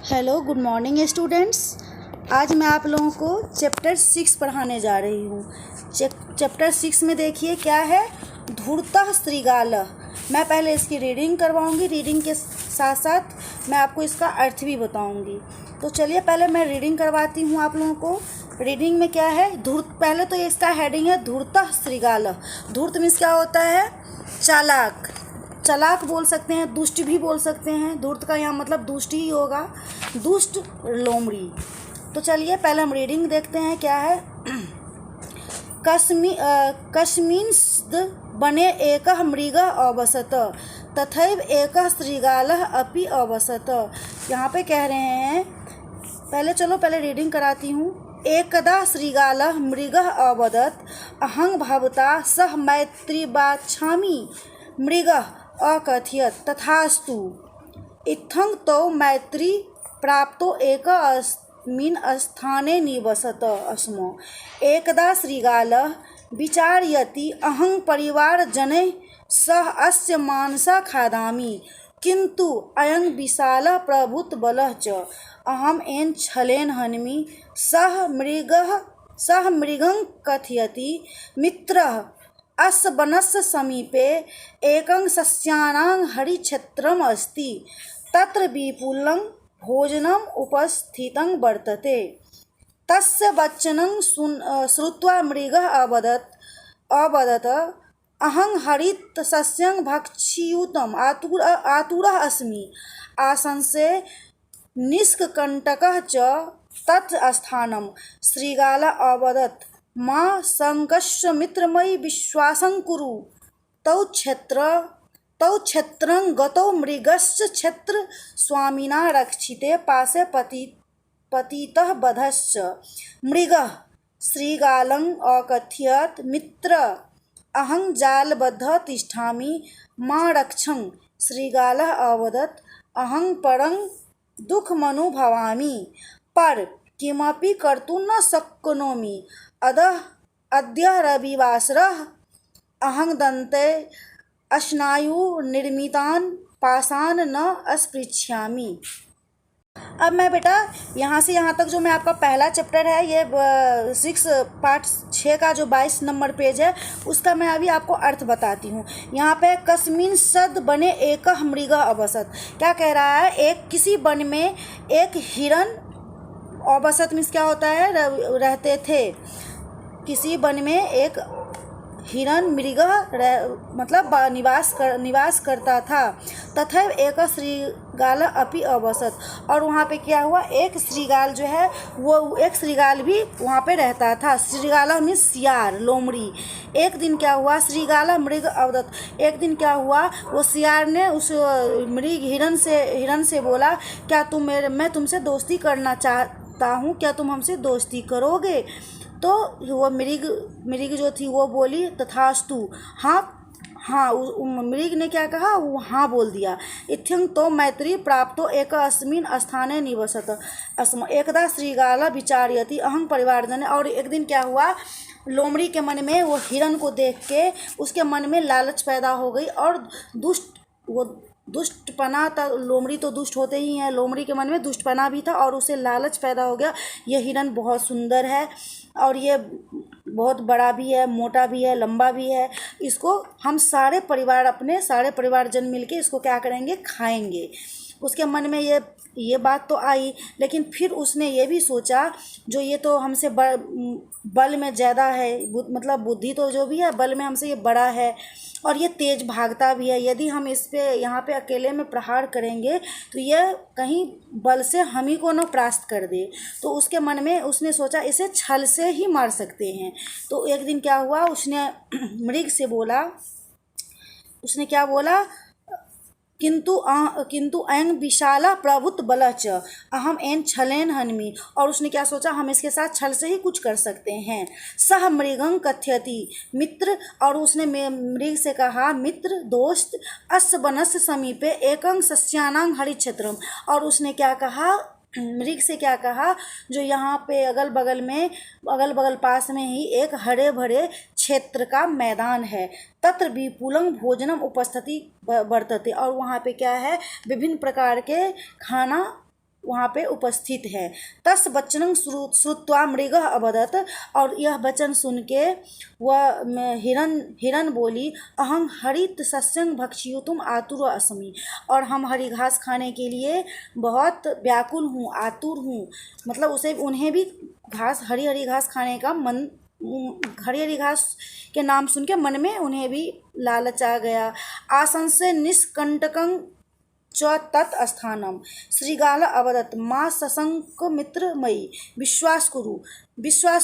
Hello good morning students. आज मैं आप लोगों को चैप्टर 6 पढ़ाने जा रही हूँ। चैप्टर 6 में देखिए क्या है, धूर्तः श्रृगालः। मैं पहले इसकी रीडिंग करवाऊँगी, रीडिंग के साथ साथ मैं आपको इसका अर्थ भी बताऊँगी। तो चलिए पहले मैं रीडिंग करवाती हूँ आप लोगों को। रीडिंग में क्या है, पहले तो इसका हेडिंग है धूर्तः श्रृगालः। धूर्त मीन्स क्या होता है, चालाक। चालाक बोल सकते हैं, दुष्ट भी बोल सकते हैं। धूर्त का यहाँ मतलब दुष्ट ही होगा, दुष्ट लोमड़ी। तो चलिए पहले हम रीडिंग देखते हैं क्या है। कस्मिंश्चिद् वने एकः मृगः अवसत तथैव एकः श्रृगालः अपि अवसत। यहाँ पे कह रहे हैं, पहले रीडिंग कराती हूँ। एकदा श्रृगालः मृगः अवदत् अहं भवता सह मैत्री वाञ्छामि। मृगः अकथयत् तथास्तु। इत्थं तौ मैत्री प्राप्तो एकस्मिन् स्थाने निवसत स्म। एकदा श्रृगालः विचारयति अहं परिवारजनैः सह अस्य मांसं खादामि, किन्तु अयं विशालः प्रभुत्बलः च अहम् येन छलेन हन्मि। सः मृगं कथयति, मित्रः अस्य वनस्य समीपे एकं सस्यानां हरिक्षेत्रम् अस्ति, तत्र विपुलं भोजनम् उपस्थितं वर्तते। तस्य वचनं श्रुत्वा मृगः अवदत् अहं हरितसस्यं भक्षयितुम् आतुरः अस्मि। आशंसे निष्कण्टकः च तत् स्थानम्। श्रृगालः अवदत् मा शङ्कस्व मित्रमयि विश्वासं कुरु। तौ क्षेत्रं गतौ मृगस्य क्षेत्रस्वामिना रक्षिते पाशे पतितः बधश्च। मृगः श्रृगालं अकथयत्, मित्र अहं जालबद्धः तिष्ठामि, मा रक्षं। श्रृगालः अवदत् अहं परं दुःखमनुभवामि, पर किमपि कर्तुं न शक्नोमि। अद्य रविवासरः अहं दन्ते स्नायुनिर्मितान् पाशान् न स्पृच्छामि। अब मैं बेटा यहाँ से यहाँ तक जो मैं आपका पहला चैप्टर है, ये 6 का जो 22 नंबर पेज है, उसका मैं अभी आपको अर्थ बताती हूँ। यहाँ पे कस्मिंश्चिद् वने एकः मृगः अवसत, क्या कह रहा है, एक किसी वन में एक हिरन, अवसत मीन्स क्या होता है, रहते थे। किसी वन में एक हिरन मृगः मतलब निवास करता था। तथैव एक श्रृगाल अपि अवसत, और वहाँ पे क्या हुआ, एक श्रृगाल जो है वो एक श्रृगाल भी वहाँ पे रहता था। श्रृगाल मीन्स सियार, लोमड़ी। एक दिन क्या हुआ, श्रृगाल मृग अवदत्, एक दिन क्या हुआ, वो सियार ने उस मृग हिरन से बोला, क्या मैं तुमसे दोस्ती करना चाहता हूँ, क्या तुम हमसे दोस्ती करोगे। तो वो मृग जो थी वो बोली तथास्तु, हाँ। मृग ने क्या कहा, वो हाँ बोल दिया। इत्थं तो मैत्री प्राप्तो एकस्मिन् स्थाने निवसत स्म। एकदा श्रृगालः विचारयति अहं परिवारजन, और एक दिन क्या हुआ, लोमड़ी के मन में वो हिरन को देख के उसके मन में लालच पैदा हो गई, और दुष्टपना था। लोमड़ी तो दुष्ट होते ही हैं, लोमड़ी के मन में दुष्टपना भी था और उसे लालच पैदा हो गया। ये हिरन बहुत सुंदर है और ये बहुत बड़ा भी है, मोटा भी है, लंबा भी है। इसको हम सारे परिवारजन मिलके इसको क्या करेंगे, खाएंगे। उसके मन में ये बात तो आई, लेकिन फिर उसने ये भी सोचा, जो ये तो हमसे बल में ज़्यादा है, मतलब बुद्धि तो जो भी है बल में हमसे ये बड़ा है, और ये तेज भागता भी है। यदि हम यहाँ पे अकेले में प्रहार करेंगे तो ये कहीं बल से हम ही को न परास्त कर दे। तो उसके मन में उसने सोचा इसे छल से ही मार सकते हैं। तो एक दिन क्या हुआ, उसने मृग से बोला, उसने क्या बोला, किंतु अयं विशालः प्रभुत्बलः च अहम् येन छलेन हन्मि, और उसने क्या सोचा, हम इसके साथ छल से ही कुछ कर सकते हैं। सह मृगं कथयति, मित्र, और उसने मृग से कहा, मित्र, दोस्त, अस्य वनस्य समीपे एकं सस्यानां हरिक्षेत्रम्, और उसने क्या कहा, मृग से क्या कहा, जो यहाँ पे अगल बगल पास में ही एक हरे भरे क्षेत्र का मैदान है। तत्र विपुलं भोजनम उपस्थिति वर्तते, और वहाँ पे क्या है, विभिन्न प्रकार के खाना वहाँ पे उपस्थित है। तस वचनं श्रुत्वा मृगः अवदत्, और यह वचन सुन के वह हिरन बोली, अहं हरित सस्यं भक्षयितुम् आतुर अस्मि, और हम हरी घास खाने के लिए बहुत व्याकुल हूँ, आतुर हूँ। मतलब उसे उन्हें भी घास, हरी हरी घास खाने का मन, हरी हरी घास के नाम सुन के मन में उन्हें भी लालच आ गया। आशंसे निष्कंटकं च तत् स्थानम श्रीगाल अवदत् माँ सशंक मित्र मई विश्वास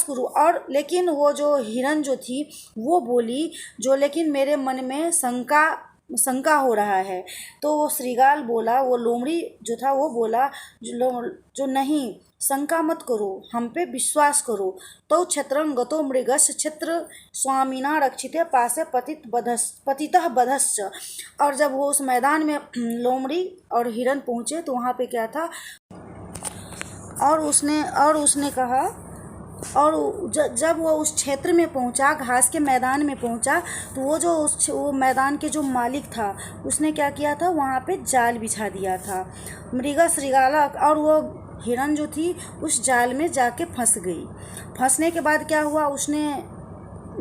करू। और लेकिन वो जो हिरन जो थी वो बोली, जो लेकिन मेरे मन में शंका हो रहा है। तो वो श्रीगाल बोला, वो लोमड़ी जो था वो बोला, जो नहीं, शंका मत करो, हम पे विश्वास करो। तो क्षत्रं गतो मृगस्य क्षेत्र स्वामिना रक्षिते पासे पतितः बधश्च। और जब वो उस मैदान में लोमड़ी और हिरन पहुँचे तो वहाँ पे क्या था, और उसने कहा, और जब वो उस क्षेत्र में पहुंचा, घास के मैदान में पहुंचा, तो वो मैदान के जो मालिक था उसने क्या किया था, वहाँ पे जाल बिछा दिया था। मृगा श्रृगाला, और वो हिरन जो थी उस जाल में जाके फंस गई। फंसने के बाद क्या हुआ, उसने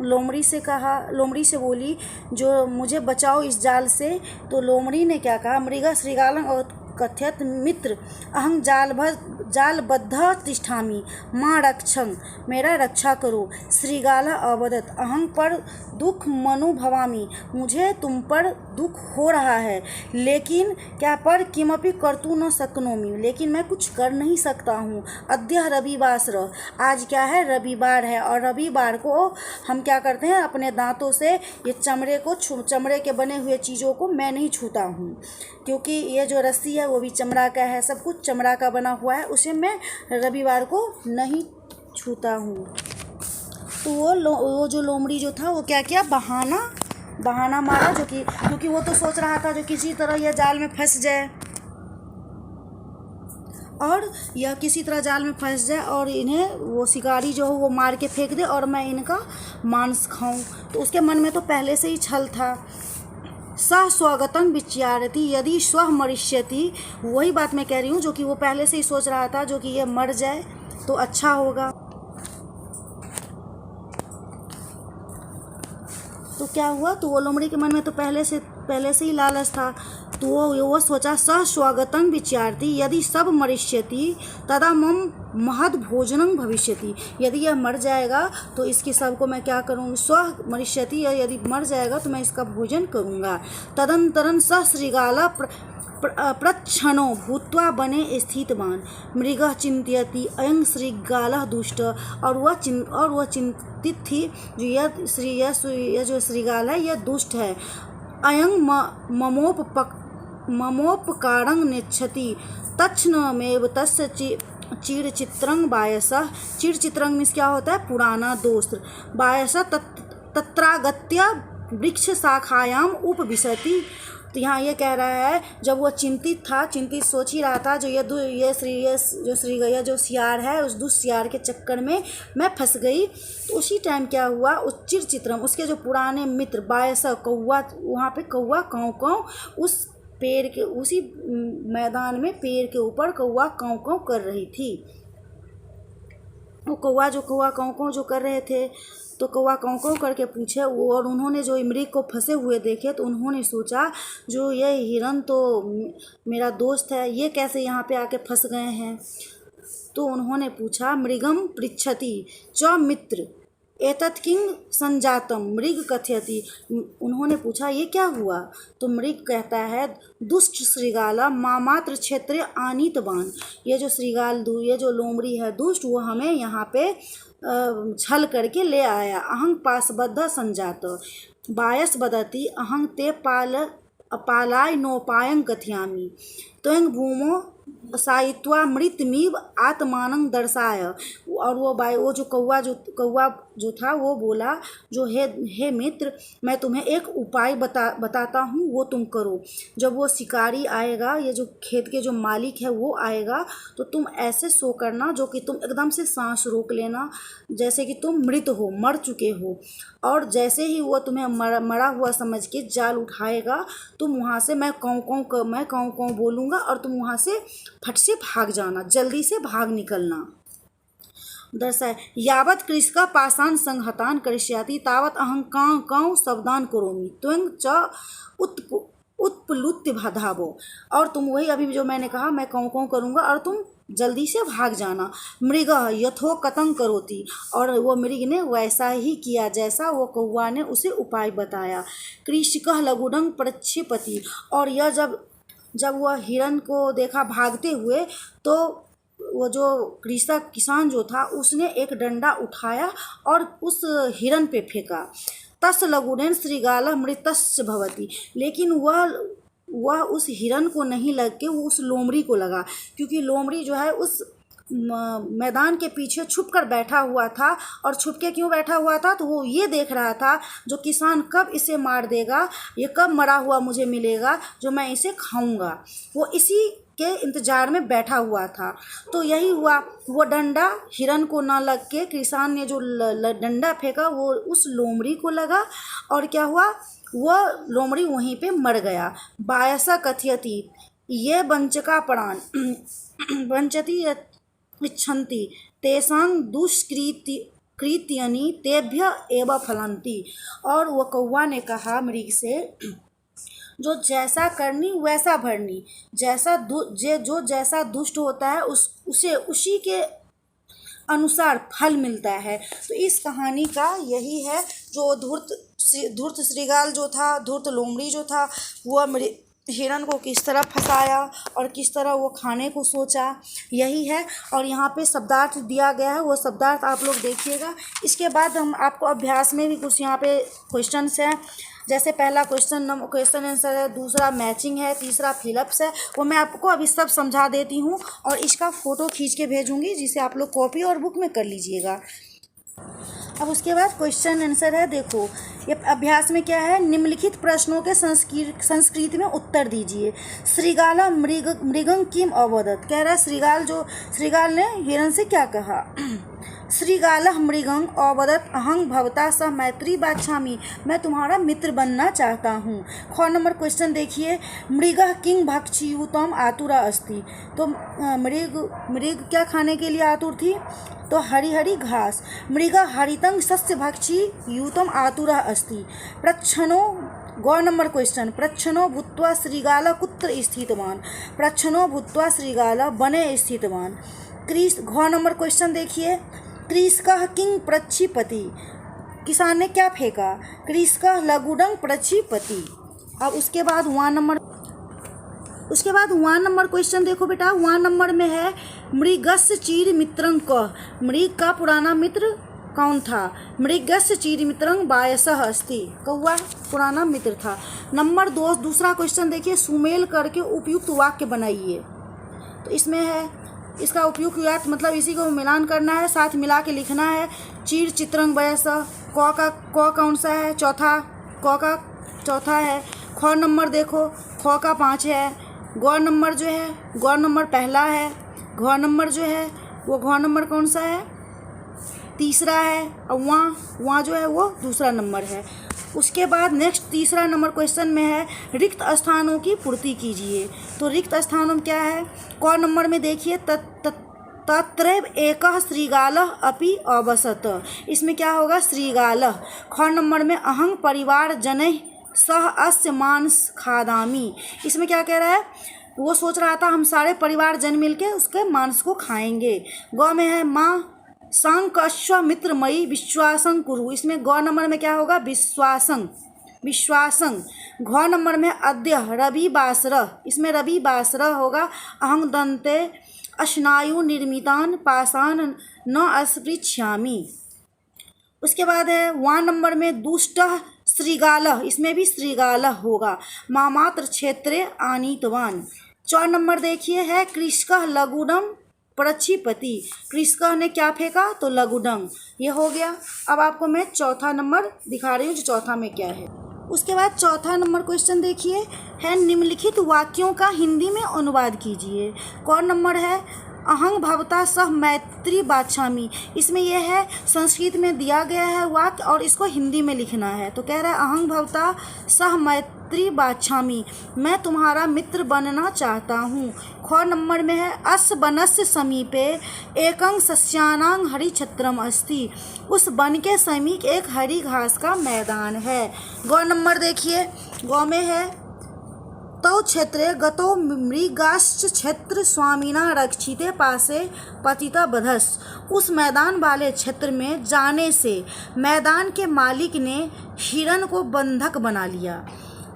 लोमड़ी से बोली, जो मुझे बचाओ इस जाल से। तो लोमड़ी ने क्या कहा, मृगा श्रृगालं और कथयत मित्र अहं जालबद्ध तिष्ठामि माँ रक्षं, मेरा रक्षा करो। श्रृगाला अवदत् अहं पर दुख मनुभवामि, मुझे तुम पर दुख हो रहा है, लेकिन क्या पर किमपि कर्तुं न शक्नोमि, लेकिन मैं कुछ कर नहीं सकता हूँ। अद्य रविवासर, आज क्या है, रविवार है, और रविवार को हम क्या करते हैं, अपने दांतों से ये चमड़े के बने हुए चीज़ों को मैं नहीं छूता हूँ, क्योंकि ये जो रस्सी है वो भी चमड़ा का है, सब कुछ चमड़ा का बना हुआ है, उसे मैं रविवार को नहीं छूता हूँ। तो वो जो लोमड़ी जो था वो क्या किया, बहाना मारा, जो कि क्योंकि वो तो सोच रहा था जो किसी तरह यह जाल में फंस जाए, और यह किसी तरह जाल में फंस जाए और इन्हें वो शिकारी जो हो वो मार के फेंक दे और मैं इनका मांस खाऊं। तो उसके मन में तो पहले से ही छल था। सह स्वागतं विचारति यदि स्व मरिष्यति, वही बात मैं कह रही हूँ जो कि वो पहले से ही सोच रहा था, जो कि ये मर जाए तो अच्छा होगा। तो क्या हुआ, तो वो लोमड़ी के मन में तो पहले से ही लालच था। तो वो सोचा, सह स्वागतं विचारति यदि सब मरिष्यति तदा मम महद भोजनं भविष्यति, यदि यह मर जाएगा तो इसकी सबको मैं क्या करूँगी, स्व मरिष्यति, यदि मर जाएगा तो मैं इसका भोजन करूँगा। तदंतरं स श्रृगाला प्रच्छनो भूत्वा बने स्थितवान मृगः चिंत्यति अयं श्रृगालः दुष्ट, और वह चिंतित थी, यह जो श्रृगाल है यह दुष्ट है। अयं ममोपकारं नेच्छति तच्छनमेव तस्य चिरचित्रं बायसः, चिरचित्रं मीन्स क्या होता है, पुराना दोस्त। बायसः तत्रागत्य वृक्ष शाखायाम उपविशति। तो यहाँ ये कह रहा है, जब वो चिंतित सोच ही रहा था, जो सियार है उस दुष्ट सियार के चक्कर में मैं फंस गई। तो उसी टाइम क्या हुआ, उस चिरचित्रम, उसके जो पुराने मित्र बायसा कौवा, वहाँ पे कौवा काँव उस पेड़ के, उसी मैदान में पेड़ के ऊपर कौवा काँव कर रही थी। वो कौवा काँव जो कर रहे थे, तो कौवा काँव करके पूछे वो, और उन्होंने जो मृग को फंसे हुए देखे तो उन्होंने सोचा, जो ये हिरन तो मेरा दोस्त है, ये कैसे यहाँ पे आके फंस गए हैं। तो उन्होंने पूछा, मृगम पृच्छति च मित्र एतत् किं संजातम, मृग कथयति, उन्होंने पूछा ये क्या हुआ। तो मृग कहता है, दुष्ट श्रृगाला मामात्र क्षेत्रे आनीतवान, ये जो लोमड़ी है दुष्ट, वो हमें यहाँ पे छल करके ले आया। अहं पाशबद्ध संजात बायस बदति अहं ते पालाय नोपायं कथयामि त्वं भूमो सायित्वा मृतमीव आत्मानं दर्शाय। और वो जो कौवा जो था वो बोला जो हे मित्र, मैं तुम्हें एक उपाय बताता हूँ, वो तुम करो। जब वो शिकारी आएगा, ये जो खेत के जो मालिक है वो आएगा, तो तुम ऐसे सो करना जो कि तुम एकदम से सांस रोक लेना, जैसे कि तुम मृत हो, मर चुके हो। और जैसे ही वो तुम्हें मरा हुआ समझ के जाल उठाएगा, तुम वहाँ से मैं काँव काँव बोलूँगा और तुम वहाँ से फट से भाग जाना, जल्दी से भाग निकलना। दर्शाए यावत् कृषका पाषाण संहतान करिष्याति तावत् अहं काँव काँव शब्दान करोमि त्वं च उत्प्लुत्य धावो। और तुम वही अभी जो मैंने कहा, मैं काँव काँव करूँगा और तुम जल्दी से भाग जाना। मृग यथो कतं करोति, और वो मृग ने वैसा ही किया जैसा वो कौवा ने उसे उपाय बताया। कृषिकः लघुडं प्रक्षेपति, और यह जब वह हिरण को देखा भागते हुए, तो वो जो कृषक किसान जो था उसने एक डंडा उठाया और उस हिरण पे फेंका। तस् लघुडेन श्रीगालः मृतस्य भवति, लेकिन वह उस हिरण को नहीं लग के वो उस लोमड़ी को लगा, क्योंकि लोमड़ी जो है उस मैदान के पीछे छुप कर बैठा हुआ था। और छुप के क्यों बैठा हुआ था, तो वो ये देख रहा था जो किसान कब इसे मार देगा, ये कब मरा हुआ मुझे मिलेगा जो मैं इसे खाऊंगा, वो इसी के इंतजार में बैठा हुआ था। तो यही हुआ, वो डंडा हिरण को ना लग के किसान ने जो डंडा फेंका वो उस लोमड़ी को लगा, और क्या हुआ, वह लोमड़ी वहीं पे मर गया। बायसा कथयति ये वंचका प्राण वंचति इच्छन्ति तेषां दुष्कृत्यनि तेभ्य एव फलन्ति। और वो कौवा ने कहा मृग से, जो जैसा करनी वैसा भरनी, जो जैसा दुष्ट होता है उसे उसी के अनुसार फल मिलता है। तो इस कहानी का यही है, जो धूर्त श्रीगाल जो था, धूर्त लोमड़ी जो था, वो हिरण को किस तरह फंसाया और किस तरह वो खाने को सोचा, यही है। और यहाँ पे शब्दार्थ दिया गया है, वो शब्दार्थ आप लोग देखिएगा। इसके बाद हम आपको अभ्यास में भी कुछ यहाँ पे क्वेश्चंस हैं, जैसे पहला क्वेश्चन आंसर है, दूसरा मैचिंग है, तीसरा फिलअप्स है। वो मैं आपको अभी सब समझा देती हूँ और इसका फ़ोटो खींच के भेजूँगी, जिसे आप लोग कॉपी और बुक में कर लीजिएगा। अब उसके बाद क्वेश्चन आंसर है, देखो ये अभ्यास में क्या है, निम्नलिखित प्रश्नों के संस्कृत में उत्तर दीजिए। श्रीगाल मृगं किम अवदत्, कह रहा है श्रीगाल ने हिरण से क्या कहा। श्रीगालः मृगं अवदत् अहं भवता सह मैत्री बाछामि, मैं तुम्हारा मित्र बनना चाहता हूँ। ख नंबर क्वेश्चन देखिए, मृगः किं भक्षयुतम आतुरा अस्ति, तो मृग क्या खाने के लिए आतुर थी, तो हरी हरी घास। मृगः हरितं सस्य भक्षी युतम आतुरा अस्ति प्रच्छनो। ग नंबर क्वेश्चन, प्रच्छनो भूत्वा श्रीगाल कुत्र स्थितवान, प्रच्छनो भूत्वा श्रीगाल वने स्थितवान। घ नंबर क्वेश्चन देखिए, कृषकः किं प्रक्षिपति, किसान ने क्या फेंका, कृषकः लघुडं प्रक्षिपति। अब उसके बाद वन नंबर क्वेश्चन देखो बेटा, वन नंबर में है मृगस्य चीर मित्रं कः, मृग का पुराना मित्र कौन था। मृगस्य चीर मित्रं बायसः अस्ति, कौवा पुराना मित्र था। नंबर 2 दूसरा क्वेश्चन देखिए, सुमेल करके उपयुक्त वाक्य बनाइए। तो इसमें है, इसका उपयुक्त वाक्य मतलब इसी को मिलान करना है, साथ मिला के लिखना है। चीर चित्रंग बयस, क कौन सा है, चौथा, क का चौथा है। ख नंबर देखो, ख का 5 है। ग नंबर जो है, ग नंबर पहला है। घ नंबर जो है वो घ नंबर कौन सा है, तीसरा है। और वहाँ जो है वो दूसरा नंबर है। उसके बाद नेक्स्ट तीसरा नंबर क्वेश्चन में है, रिक्त स्थानों की पूर्ति कीजिए। तो रिक्त स्थानों क्या है, क नंबर में देखिए, तत्रैव एकः श्रीगालः अपि अवसत, इसमें क्या होगा, श्रीगालः। ख नंबर में अहं परिवार जनैः सह अस्य मांस खादामि, इसमें क्या कह रहा है, वो सोच रहा था हम सारे परिवार जन मिलके उसके मांस को खाएंगे। ग में है माँ सांकश्व मित्रमयी विश्वासं कुरु, इसमें ग नंबर में क्या होगा, विश्वासं। घ नंबर में अद्य रविवासरः, इसमें रविवासरः होगा। अहं दन्ते अश्नायु निर्मितान पाषाण न अस्पृच्छामि। उसके बाद है वन नंबर में दुष्टः श्रीगालः, इसमें भी श्रीगालः होगा। मामात्र क्षेत्रे आनीतवान। 4 नंबर देखिए है कृषकः लघुडं प्रक्षिपति। कृषिका ने क्या फेंका? तो लघुडंग। ये हो गया। अब आपको मैं चौथा नंबर दिखा रही हूँ, जो चौथा में क्या है। उसके बाद चौथा नंबर क्वेश्चन देखिए है, निम्नलिखित वाक्यों का हिंदी में अनुवाद कीजिए। कौन नंबर है? अहं भवता सह मैत्री बाछामी। इसमें यह है संस्कृत में दिया गया है वाक्य और इसको हिंदी में लिखना है। तो कह रहा है अहं भवता सह मैत्री बाछामी, मैं तुम्हारा मित्र बनना चाहता हूँ। ख नंबर में है, अस वनस्य समीपे एकं सस्यानां हरि छत्रम अस्ति, उस वन के समीप एक हरी घास का मैदान है। ग नंबर देखिए, ग में है, तौ क्षेत्रे गतो मृगाश्च क्षेत्र स्वामिना रक्षिते पासे पतिता बधस, उस मैदान वाले क्षेत्र में जाने से मैदान के मालिक ने हिरण को बंधक बना लिया।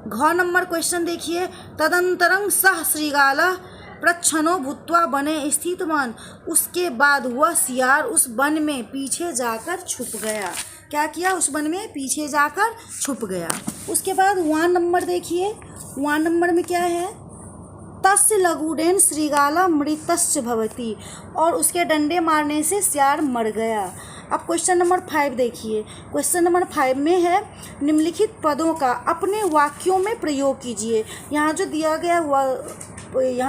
घ नंबर क्वेश्चन देखिए, तदंतरं सह श्रृगालः प्रच्छन्नो भूत्वा वने स्थितवान, उसके बाद वह सियार उस वन में पीछे जाकर छुप गया। क्या किया? उस वन में पीछे जाकर छुप गया। उसके बाद 1 नंबर देखिए, 1 नंबर में क्या है? तस्य लघुडेन श्रृगाला मृतस्य भवति, और उसके डंडे मारने से सियार मर गया। अब क्वेश्चन नंबर 5 देखिए। क्वेश्चन नंबर 5 में है, निम्नलिखित पदों का अपने वाक्यों में प्रयोग कीजिए। यहाँ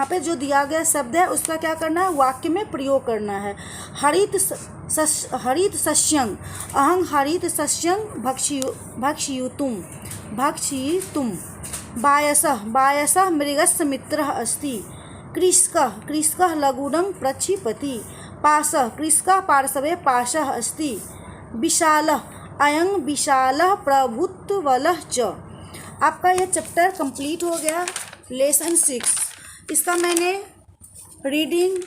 पे जो दिया गया शब्द है उसका क्या करना है? वाक्य में प्रयोग करना है। हरित सस्यं, अहं हरित सस्यं भक्षयितुं, बायसः मृगस्य मित्रः अस्ति, कृषकः लघुडं प्रक्षिपति, पाशः कृषकः पार्श्वे पाशः अस्ति, विशालः अयं विशालः प्रभुत्वबलः च। आपका यह चैप्टर कंप्लीट हो गया, लेसन 6। इसका मैंने रीडिंग,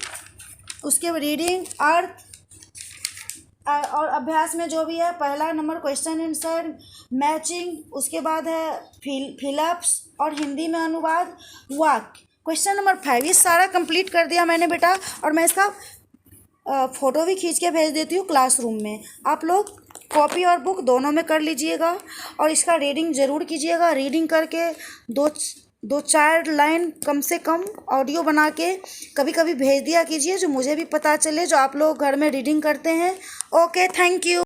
उसके रीडिंग, अर्थ और अभ्यास में जो भी है, पहला नंबर क्वेश्चन आंसर, मैचिंग, उसके बाद है फिलअप्स और हिंदी में अनुवाद, वाक्य। क्वेश्चन नंबर 5 ये सारा कंप्लीट कर दिया मैंने बेटा, और मैं इसका फ़ोटो भी खींच के भेज देती हूँ क्लासरूम में। आप लोग कॉपी और बुक दोनों में कर लीजिएगा और इसका रीडिंग ज़रूर कीजिएगा। रीडिंग करके दो चार लाइन कम से कम ऑडियो बना के कभी कभी भेज दिया कीजिए, जो मुझे भी पता चले, जो आप लोग घर में रीडिंग करते हैं। Okay, thank you.